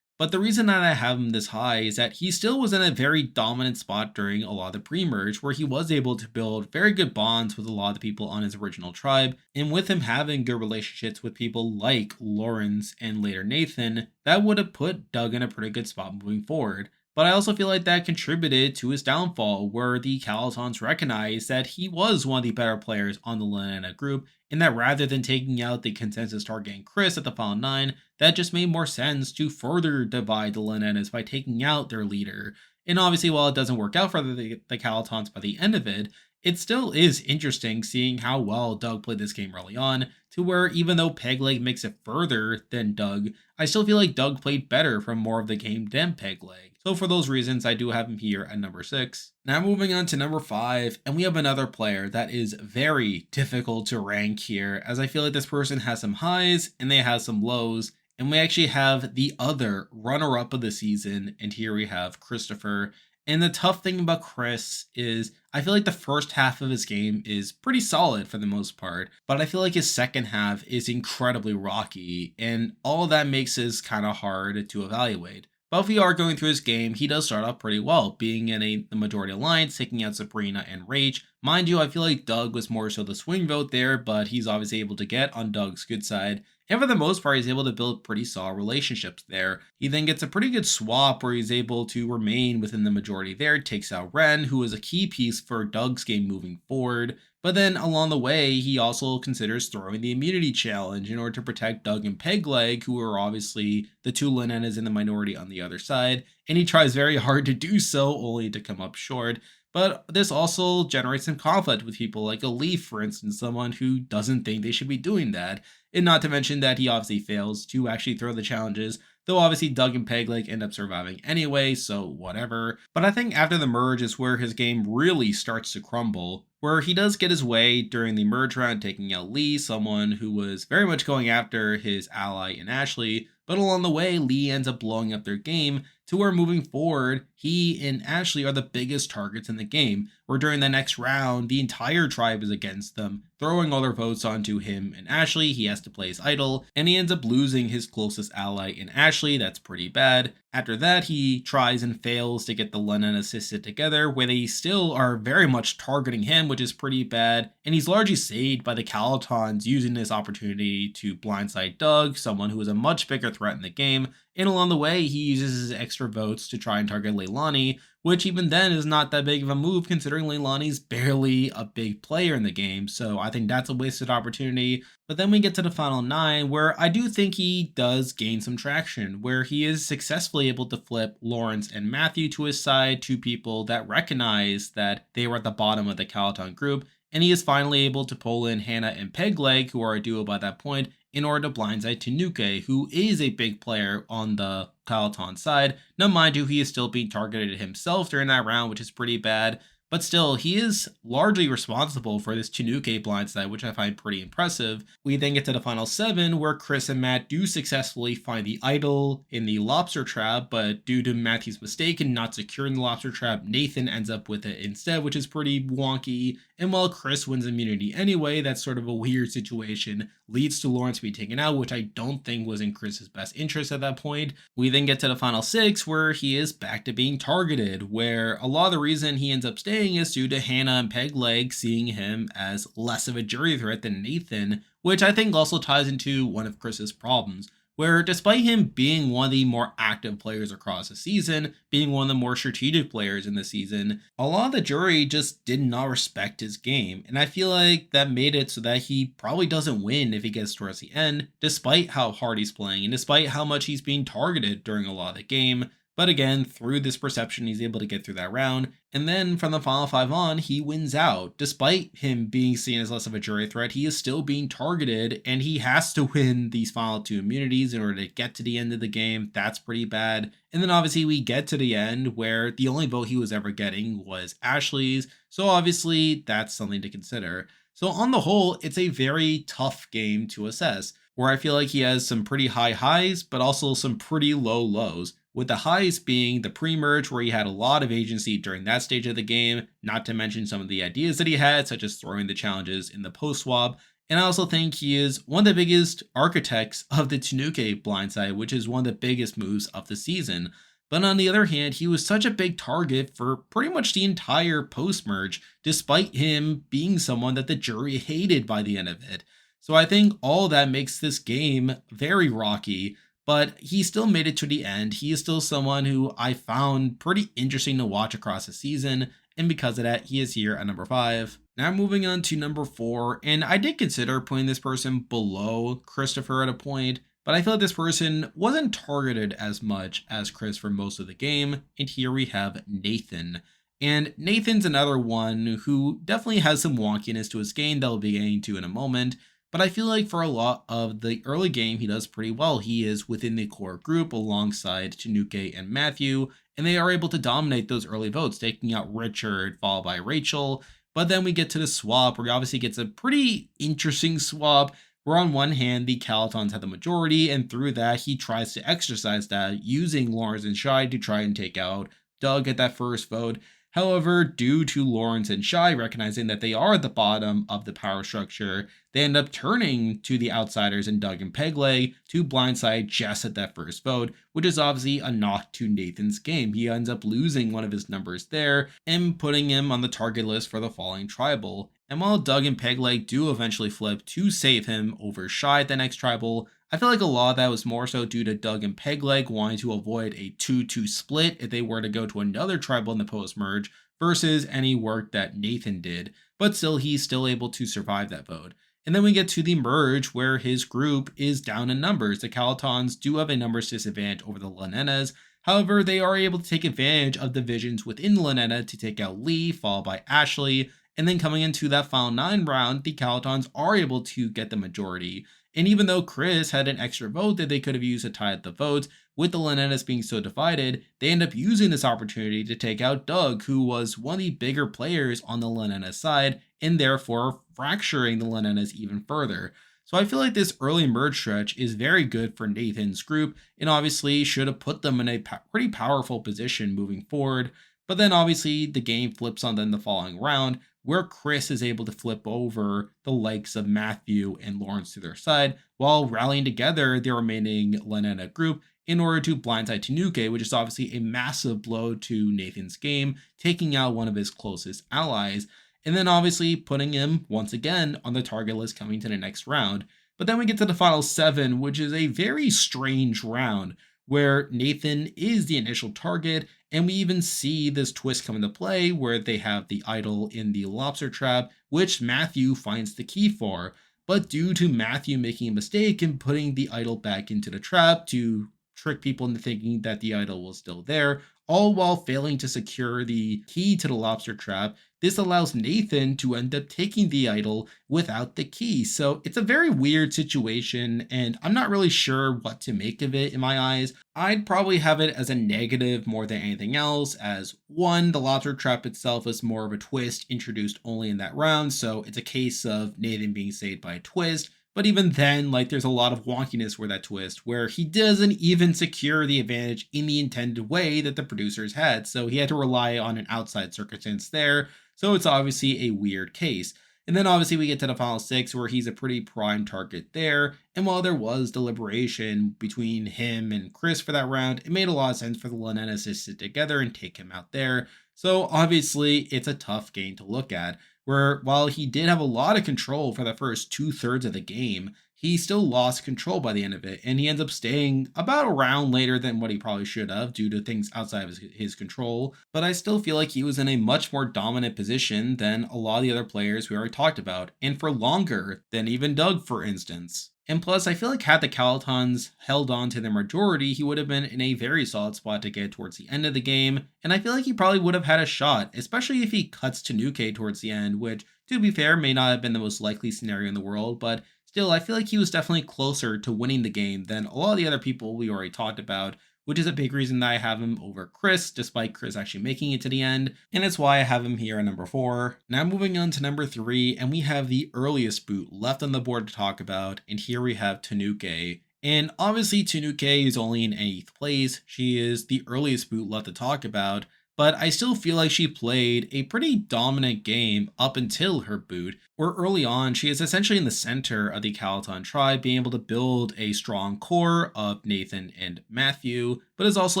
But the reason that I have him this high is that he still was in a very dominant spot during a lot of the pre-merge, where he was able to build very good bonds with a lot of the people on his original tribe, and with him having good relationships with people like Lawrence and later Nathan, that would have put Doug in a pretty good spot moving forward. But I also feel like that contributed to his downfall, where the Calotons recognized that he was one of the better players on the Lenana group, and that rather than taking out the consensus targeting Chris at the final 9, that just made more sense to further divide the Lenanas by taking out their leader. And obviously, while it doesn't work out for the Calotons by the end of it, it still is interesting seeing how well Doug played this game early on, to where even though Pegleg makes it further than Doug, I still feel like Doug played better for more of the game than Pegleg. So for those reasons, I do have him here at number 6. Now moving on to number 5, and we have another player that is very difficult to rank here, as I feel like this person has some highs and they have some lows, and we actually have the other runner-up of the season, and here we have Christopher. And the tough thing about Chris is I feel like the first half of his game is pretty solid for the most part, but I feel like his second half is incredibly rocky, and all of that makes it kind of hard to evaluate. But if we are going through his game, he does start off pretty well, being in the majority alliance, taking out Sabrina and Rage. Mind you, I feel like Doug was more so the swing vote there, but he's obviously able to get on Doug's good side. And for the most part, he's able to build pretty solid relationships there. He then gets a pretty good swap where he's able to remain within the majority there, takes out Ren, who is a key piece for Doug's game moving forward. But then along the way, he also considers throwing the immunity challenge in order to protect Doug and Pegleg, who are obviously the two Lenenas in the minority on the other side. And he tries very hard to do so, only to come up short. But this also generates some conflict with people like a Leaf, for instance, someone who doesn't think they should be doing that. And not to mention that he obviously fails to actually throw the challenges, though obviously Doug and Pegleg end up surviving anyway, so whatever. But I think after the merge is where his game really starts to crumble, where he does get his way during the merge round, taking out Lee, someone who was very much going after his ally in Ashley, but along the way, Lee ends up blowing up their game to where moving forward, he and Ashley are the biggest targets in the game, where during the next round, the entire tribe is against them, throwing all their votes onto him and Ashley. He has to play his idol, and he ends up losing his closest ally in Ashley. That's pretty bad. After that, he tries and fails to get the Lennon assisted together, where they still are very much targeting him, which is pretty bad, and he's largely saved by the Calotons using this opportunity to blindside Doug, someone who is a much bigger threat in the game, and along the way, he uses his extra votes to try and target Leilani, which even then is not that big of a move considering Leilani's barely a big player in the game, so I think that's a wasted opportunity. But then we get to the final 9, where I do think he does gain some traction, where he is successfully able to flip Lawrence and Matthew to his side, two people that recognize that they were at the bottom of the Calaton group, and he is finally able to pull in Hannah and Pegleg, who are a duo by that point, in order to blindside Tanuk, who is a big player on the Calaton side. Now, mind you, he is still being targeted himself during that round, which is pretty bad. But still, he is largely responsible for this Tanuk blindside, which I find pretty impressive. We then get to the final 7, where Chris and Matt do successfully find the idol in the lobster trap, but due to Matthew's mistake in not securing the lobster trap, Nathan ends up with it instead, which is pretty wonky. And while Chris wins immunity anyway, that's sort of a weird situation, leads to Lawrence being taken out, which I don't think was in Chris's best interest at that point. We then get to the final 6, where he is back to being targeted, where a lot of the reason he ends up staying is due to Hannah and Pegleg seeing him as less of a jury threat than Nathan, which I think also ties into one of Chris's problems, where despite him being one of the more active players across the season, being one of the more strategic players in the season, a lot of the jury just did not respect his game, and I feel like that made it so that he probably doesn't win if he gets towards the end, despite how hard he's playing, and despite how much he's being targeted during a lot of the game. But again, through this perception, he's able to get through that round. And then from the final five on, he wins out. Despite him being seen as less of a jury threat, he is still being targeted and he has to win these final two immunities in order to get to the end of the game. That's pretty bad. And then obviously we get to the end where the only vote he was ever getting was Ashley's. So obviously that's something to consider. So on the whole, it's a very tough game to assess, where I feel like he has some pretty high highs, but also some pretty low lows. With the highs being the pre-merge, where he had a lot of agency during that stage of the game, not to mention some of the ideas that he had, such as throwing the challenges in the post-swap. And I also think he is one of the biggest architects of the Tanuk blindside, which is one of the biggest moves of the season. But on the other hand, he was such a big target for pretty much the entire post-merge, despite him being someone that the jury hated by the end of it. So I think all that makes this game very rocky, but he still made it to the end. He is still someone who I found pretty interesting to watch across the season, and because of that, he is here at number 5. Now moving on to number 4, and I did consider putting this person below Christopher at a point, but I feel like this person wasn't targeted as much as Chris for most of the game, and here we have Nathan. And Nathan's another one who definitely has some wonkiness to his game that we'll be getting to in a moment, but I feel like for a lot of the early game, he does pretty well. He is within the core group alongside Tanuke and Matthew, and they are able to dominate those early votes, taking out Richard, followed by Rachel. But then we get to the swap, where he obviously gets a pretty interesting swap, where on one hand, the Caltons have the majority, and through that, he tries to exercise that, using Lawrence and Shai to try and take out Doug at that first vote. However, due to Lawrence and Shai recognizing that they are at the bottom of the power structure, they end up turning to the outsiders in Doug and Pegleg to blindside Jess at that first vote, which is obviously a knock to Nathan's game. He ends up losing one of his numbers there and putting him on the target list for the following tribal. And while Doug and Pegleg do eventually flip to save him over Shai at the next tribal, I feel like a lot of that was more so due to Doug and Pegleg wanting to avoid a 2-2 split if they were to go to another tribal in the post-merge versus any work that Nathan did, but still he's still able to survive that vote. And then we get to the merge where his group is down in numbers. The Caltons do have a numbers disadvantage over the Lanenas. However, they are able to take advantage of divisions within Lanena to take out Lee, followed by Ashley. And then coming into that final 9 round, the Caltons are able to get the majority. And even though Chris had an extra vote that they could have used to tie up the votes, with the Lanenas being so divided, they end up using this opportunity to take out Doug, who was one of the bigger players on the Lanena side, and therefore fracturing the Lanenas even further. So I feel like this early merge stretch is very good for Nathan's group, and obviously should have put them in a pretty powerful position moving forward. But then obviously the game flips on them the following round, where Chris is able to flip over the likes of Matthew and Lawrence to their side, while rallying together the remaining Lanena group in order to blindside Tanuke, which is obviously a massive blow to Nathan's game, taking out one of his closest allies, and then obviously putting him once again on the target list coming to the next round. But then we get to the final 7, which is a very strange round, where Nathan is the initial target, and we even see this twist come into play where they have the idol in the lobster trap, which Matthew finds the key for. But due to Matthew making a mistake and putting the idol back into the trap to trick people into thinking that the idol was still there, all while failing to secure the key to the lobster trap, this allows Nathan to end up taking the idol without the key. So it's a very weird situation, and I'm not really sure what to make of it in my eyes. I'd probably have it as a negative more than anything else, as one, the lobster trap itself is more of a twist introduced only in that round, so it's a case of Nathan being saved by a twist. But even then, like, there's a lot of wonkiness with that twist, where he doesn't even secure the advantage in the intended way that the producers had, so he had to rely on an outside circumstance there, so it's obviously a weird case. And then obviously we get to the final 6, where he's a pretty prime target there, and while there was deliberation between him and Chris for that round, it made a lot of sense for the Lanenas to sit together and take him out there. So obviously it's a tough game to look at, where while he did have a lot of control for the first 2/3 of the game, he still lost control by the end of it, and he ends up staying about a round later than what he probably should have due to things outside of his control. But I still feel like he was in a much more dominant position than a lot of the other players we already talked about, and for longer than even Doug, for instance. And plus, I feel like had the Calotons held on to their majority, he would have been in a very solid spot to get towards the end of the game. And I feel like he probably would have had a shot, especially if he cuts Tanuk towards the end, which, to be fair, may not have been the most likely scenario in the world, but still, I feel like he was definitely closer to winning the game than a lot of the other people we already talked about, which is a big reason that I have him over Chris, despite Chris actually making it to the end, and it's why I have him here at number 4. Now moving on to number 3, and we have the earliest boot left on the board to talk about, and here we have Tanuk. And obviously Tanuk is only in 8th place, she is the earliest boot left to talk about, but I still feel like she played a pretty dominant game up until her boot, where early on she is essentially in the center of the Calaton tribe, being able to build a strong core of Nathan and Matthew, but is also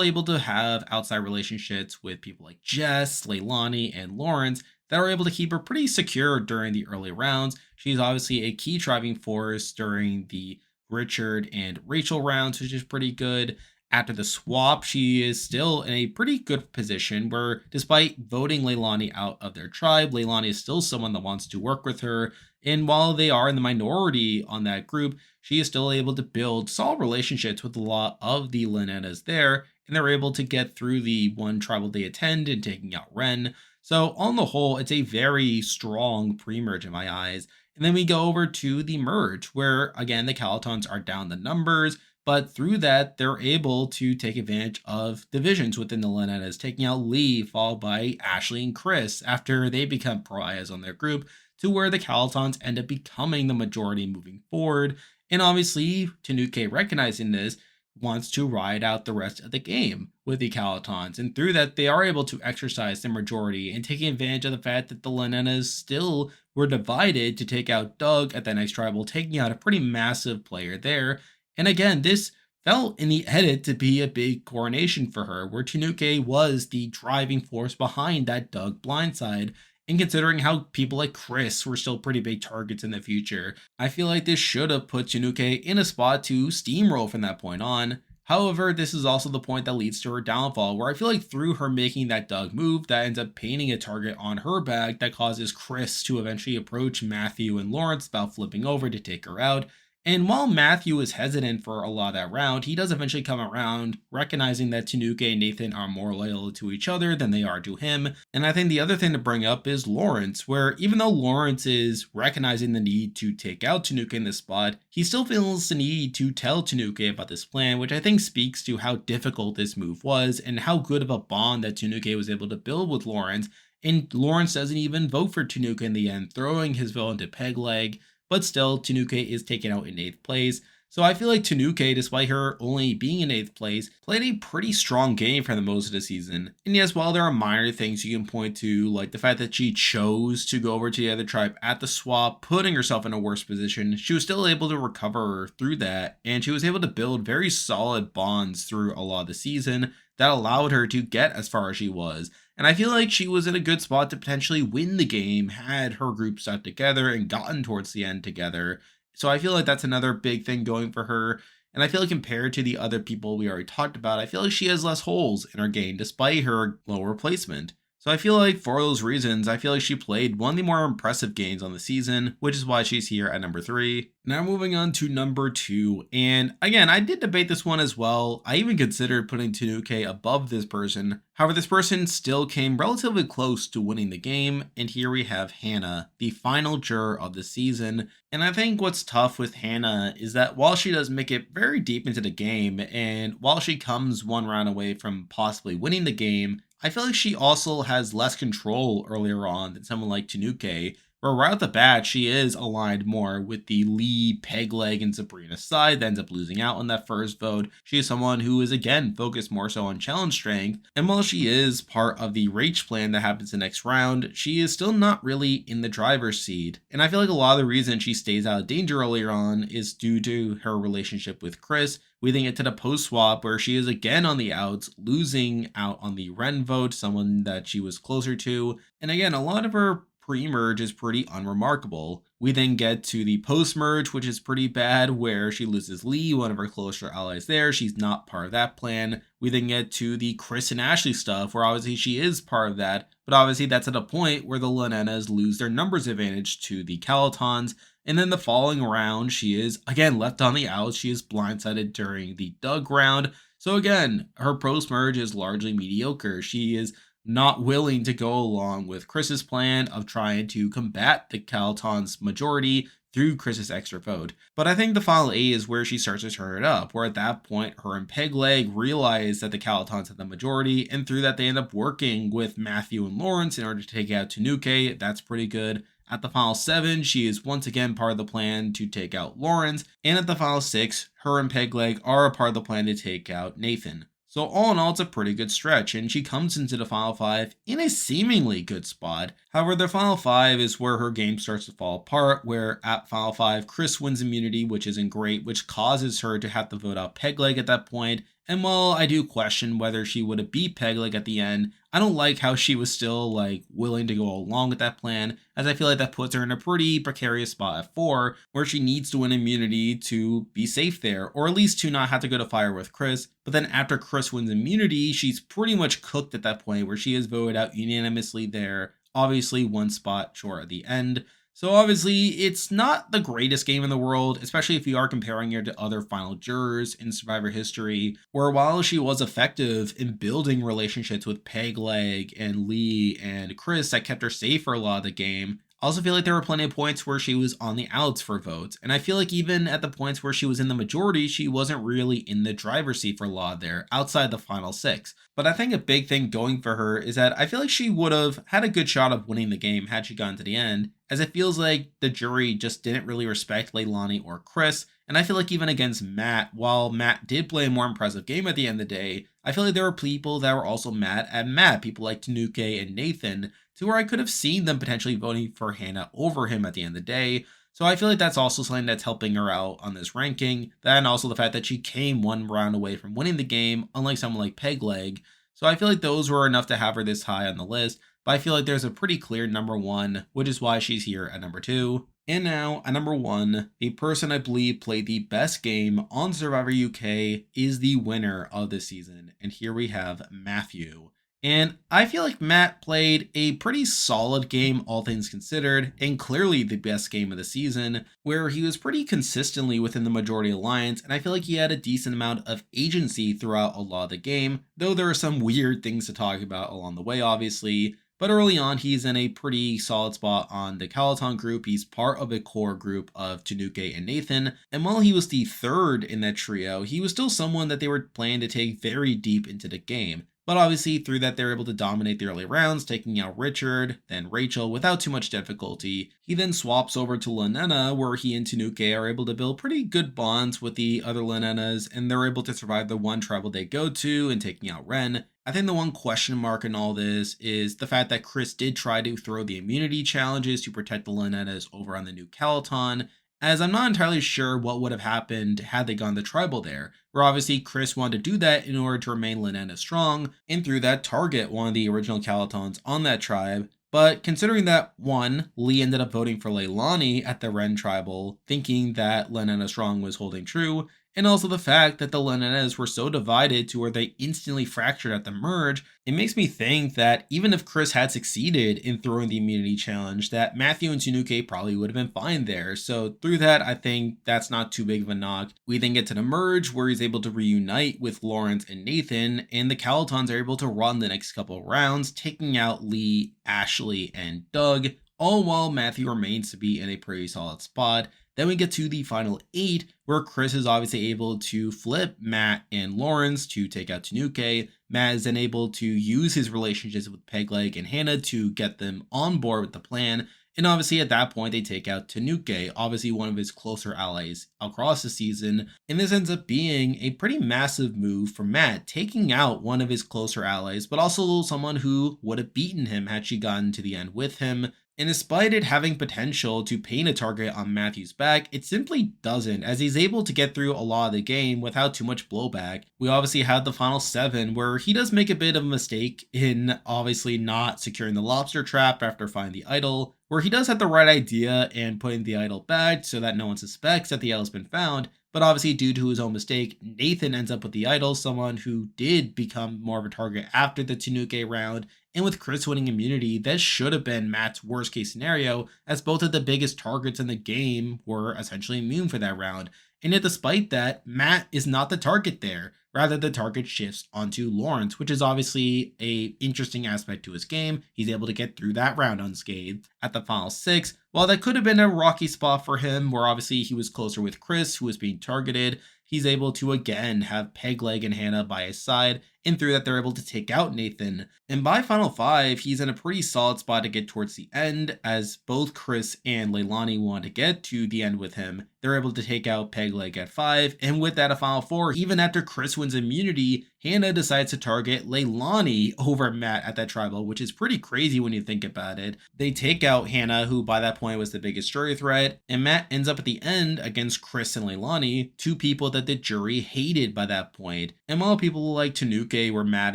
able to have outside relationships with people like Jess, Leilani, and Lawrence that are able to keep her pretty secure during the early rounds. She's obviously a key driving force during the Richard and Rachel rounds, which is pretty good. After the swap, she is still in a pretty good position where, despite voting Leilani out of their tribe, Leilani is still someone that wants to work with her. And while they are in the minority on that group, she is still able to build solid relationships with a lot of the Linetas there, and they're able to get through the one tribal they attend and taking out Ren. So, on the whole, it's a very strong pre merge in my eyes. And then we go over to the merge, where again, the Calotons are down the numbers. But through that, they're able to take advantage of divisions within the Linetas, taking out Lee, followed by Ashley and Chris after they become pariahs on their group, to where the Calotons end up becoming the majority moving forward. And obviously, Tanuk, recognizing this, wants to ride out the rest of the game with the Calotons. And through that, they are able to exercise their majority and taking advantage of the fact that the Linetas still were divided to take out Doug at the next tribal, taking out a pretty massive player there. And again, this felt in the edit to be a big coronation for her, where Tanuk was the driving force behind that Doug blindside. And considering how people like Chris were still pretty big targets in the future, I feel like this should have put Tanuk in a spot to steamroll from that point on. However, this is also the point that leads to her downfall, where I feel like through her making that Doug move, that ends up painting a target on her back that causes Chris to eventually approach Matthew and Lawrence about flipping over to take her out. And while Matthew is hesitant for a lot of that round, he does eventually come around, recognizing that Tanuk and Nathan are more loyal to each other than they are to him. And I think the other thing to bring up is Lawrence, where even though Lawrence is recognizing the need to take out Tanuk in this spot, he still feels the need to tell Tanuk about this plan, which I think speaks to how difficult this move was and how good of a bond that Tanuk was able to build with Lawrence. And Lawrence doesn't even vote for Tanuk in the end, throwing his vote into peg leg. But still, Tanuk is taken out in 8th place. So I feel like Tanuk, despite her only being in 8th place, played a pretty strong game for the most of the season. And yes, while there are minor things you can point to, like the fact that she chose to go over to the other tribe at the swap, putting herself in a worse position, she was still able to recover through that, and she was able to build very solid bonds through a lot of the season that allowed her to get as far as she was. And I feel like she was in a good spot to potentially win the game had her group stuck together and gotten towards the end together. So I feel like that's another big thing going for her. And I feel like compared to the other people we already talked about, I feel like she has less holes in her game despite her lower placement. So I feel like for those reasons, I feel like she played one of the more impressive games on the season, which is why she's here at number 3. Now moving on to number 2, and again, I did debate this one as well. I even considered putting Tanuk above this person. However, this person still came relatively close to winning the game, and here we have Hannah, the final juror of the season. And I think what's tough with Hannah is that while she does make it very deep into the game, and while she comes one round away from possibly winning the game, I feel like she also has less control earlier on than someone like Tanuk, where right off the bat, she is aligned more with the Lee, Pegleg, and Sabrina side that ends up losing out on that first vote. She is someone who is, again, focused more so on challenge strength, and while she is part of the Rach plan that happens the next round, she is still not really in the driver's seat. And I feel like a lot of the reason she stays out of danger earlier on is due to her relationship with Chris. We then get to the post-swap where she is again on the outs, losing out on the Ren vote, someone that she was closer to. And again, a lot of her pre-merge is pretty unremarkable. We then get to the post-merge, which is pretty bad, where she loses Lee, one of her closer allies there. She's not part of that plan. We then get to the Chris and Ashley stuff, where obviously she is part of that, but obviously that's at a point where the Linetas lose their numbers advantage to the Calotons. And then the following round, she is again left on the outs. She is blindsided during the Doug round. So again, her post merge is largely mediocre. She is not willing to go along with Chris's plan of trying to combat the Calaton's majority through Chris's extra vote. But I think the final 8 is where she starts to turn it up, where at that point her and Pegleg realize that the Calatons had the majority, and through that they end up working with Matthew and Lawrence in order to take out Tanuk. That's pretty good. At the final 7, she is once again part of the plan to take out Lawrence, and at the final 6, her and Pegleg are a part of the plan to take out Nathan. So all in all, it's a pretty good stretch, and she comes into the final 5 in a seemingly good spot. However, the final 5 is where her game starts to fall apart, where at final 5, Chris wins immunity, which isn't great, which causes her to have to vote out Pegleg at that point. And while I do question whether she would have beat Pegleg at the end, I don't like how she was still willing to go along with that plan, as I feel like that puts her in a pretty precarious spot at 4, where she needs to win immunity to be safe there, or at least to not have to go to fire with Chris. But then after Chris wins immunity, she's pretty much cooked at that point, where she is voted out unanimously there, obviously one spot short at the end. So obviously, it's not the greatest game in the world, especially if you are comparing her to other final jurors in Survivor history, where while she was effective in building relationships with Pegleg and Lee and Chris that kept her safe for a lot of the game, I also feel like there were plenty of points where she was on the outs for votes. And I feel like even at the points where she was in the majority, she wasn't really in the driver's seat for a lot there, outside the final 6. But I think a big thing going for her is that I feel like she would have had a good shot of winning the game had she gotten to the end, as it feels like the jury just didn't really respect Leilani or Chris. And I feel like even against Matt, while Matt did play a more impressive game at the end of the day, I feel like there were people that were also mad at Matt, people like Tanuk and Nathan, to where I could have seen them potentially voting for Hannah over him at the end of the day. So I feel like that's also something that's helping her out on this ranking. That and also the fact that she came one round away from winning the game, unlike someone like Pegleg. So I feel like those were enough to have her this high on the list. But I feel like there's a pretty clear number 1, which is why she's here at number 2. And now, at number 1, a person I believe played the best game on Survivor UK is the winner of this season. And here we have Matthew. And I feel like Matt played a pretty solid game, all things considered, and clearly the best game of the season, where he was pretty consistently within the majority alliance, and I feel like he had a decent amount of agency throughout a lot of the game, though there are some weird things to talk about along the way, obviously. But early on, he's in a pretty solid spot on the Calaton group. He's part of a core group of Tanuk and Nathan. And while he was the third in that trio, he was still someone that they were planning to take very deep into the game. But obviously, through that, they're able to dominate the early rounds, taking out Richard, then Rachel without too much difficulty. He then swaps over to Lanena, where he and Tanuk are able to build pretty good bonds with the other Lanenas, and they're able to survive the one tribal they go to and taking out Ren. I think the one question mark in all this is the fact that Chris did try to throw the immunity challenges to protect the Lanenas over on the new Calaton, as I'm not entirely sure what would have happened had they gone the tribal there, where obviously Chris wanted to do that in order to remain Lanena strong, and through that target one of the original Calatons on that tribe. But considering that, 1, Lee ended up voting for Leilani at the Ren tribal, thinking that Lanena strong was holding true, and also the fact that the Lanenas were so divided to where they instantly fractured at the merge, it makes me think that even if Chris had succeeded in throwing the immunity challenge, that Matthew and Tanuk probably would have been fine there. So through that, I think that's not too big of a knock. We then get to the merge where he's able to reunite with Lawrence and Nathan, and the Calatons are able to run the next couple rounds, taking out Lee, Ashley, and Doug, all while Matthew remains to be in a pretty solid spot. Then we get to the final 8, where Chris is obviously able to flip Matt and Lawrence to take out Tanuk. Matt is then able to use his relationships with Pegleg and Hannah to get them on board with the plan. And obviously at that point they take out Tanuk, obviously one of his closer allies across the season. And this ends up being a pretty massive move for Matt, taking out one of his closer allies, but also someone who would have beaten him had she gotten to the end with him. And despite it having potential to paint a target on Matthew's back, it simply doesn't, as he's able to get through a lot of the game without too much blowback. We obviously had the final 7, where he does make a bit of a mistake in obviously not securing the lobster trap after finding the idol, where he does have the right idea and putting the idol back so that no one suspects that the idol's been found. But obviously, due to his own mistake, Nathan ends up with the idol, someone who did become more of a target after the Tanuk round. And with Chris winning immunity, that should have been Matt's worst case scenario, as both of the biggest targets in the game were essentially immune for that round. And yet, despite that, Matt is not the target there. Rather, the target shifts onto Lawrence, which is obviously a interesting aspect to his game. He's able to get through that round unscathed. At the final 6, while that could have been a rocky spot for him, where obviously he was closer with Chris, who was being targeted, he's able to again have Pegleg and Hannah by his side, and through that they're able to take out Nathan. And by Final 5, he's in a pretty solid spot to get towards the end, as both Chris and Leilani want to get to the end with him. They're able to take out Pegleg at 5, and with that a Final 4, even after Chris wins immunity, Hannah decides to target Leilani over Matt at that tribal, which is pretty crazy when you think about it. They take out Hannah, who by that point was the biggest jury threat, and Matt ends up at the end against Chris and Leilani, two people that the jury hated by that point. And while people like Tanuk were mad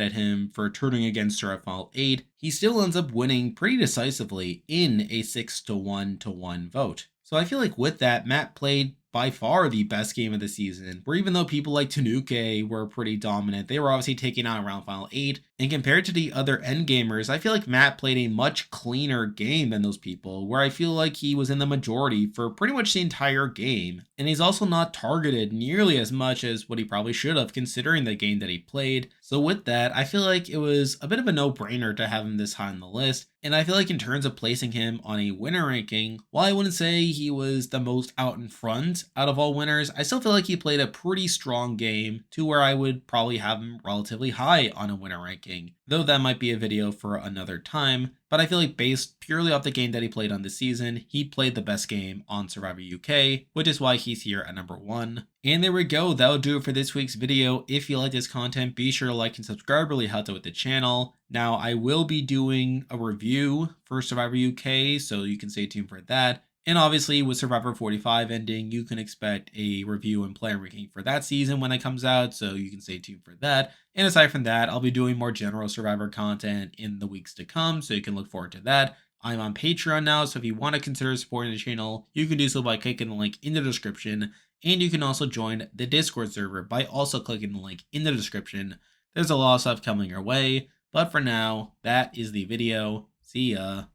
at him for turning against her at Final 8, he still ends up winning pretty decisively in a 6-1 vote. So I feel like with that, Matt played by far the best game of the season, where even though people like Tanuk were pretty dominant, they were obviously taking out around Final 8, and compared to the other endgamers, I feel like Matt played a much cleaner game than those people, where I feel like he was in the majority for pretty much the entire game, and he's also not targeted nearly as much as what he probably should have considering the game that he played. So with that, I feel like it was a bit of a no-brainer to have him this high on the list, and I feel like in terms of placing him on a winner ranking, while I wouldn't say he was the most out in front out of all winners, I still feel like he played a pretty strong game to where I would probably have him relatively high on a winner ranking. Though that might be a video for another time, but I feel like based purely off the game that he played on this season, he played the best game on Survivor UK, which is why he's here at number 1. And there we go, that'll do it for this week's video. If you like this content, be sure to like and subscribe, really helps out with the channel. Now, I will be doing a review for Survivor UK, so you can stay tuned for that. And obviously, with Survivor 45 ending, you can expect a review and player ranking for that season when it comes out, so you can stay tuned for that. And aside from that, I'll be doing more general Survivor content in the weeks to come, so you can look forward to that. I'm on Patreon now, so if you want to consider supporting the channel, you can do so by clicking the link in the description. And you can also join the Discord server by also clicking the link in the description. There's a lot of stuff coming your way, but for now, that is the video. See ya.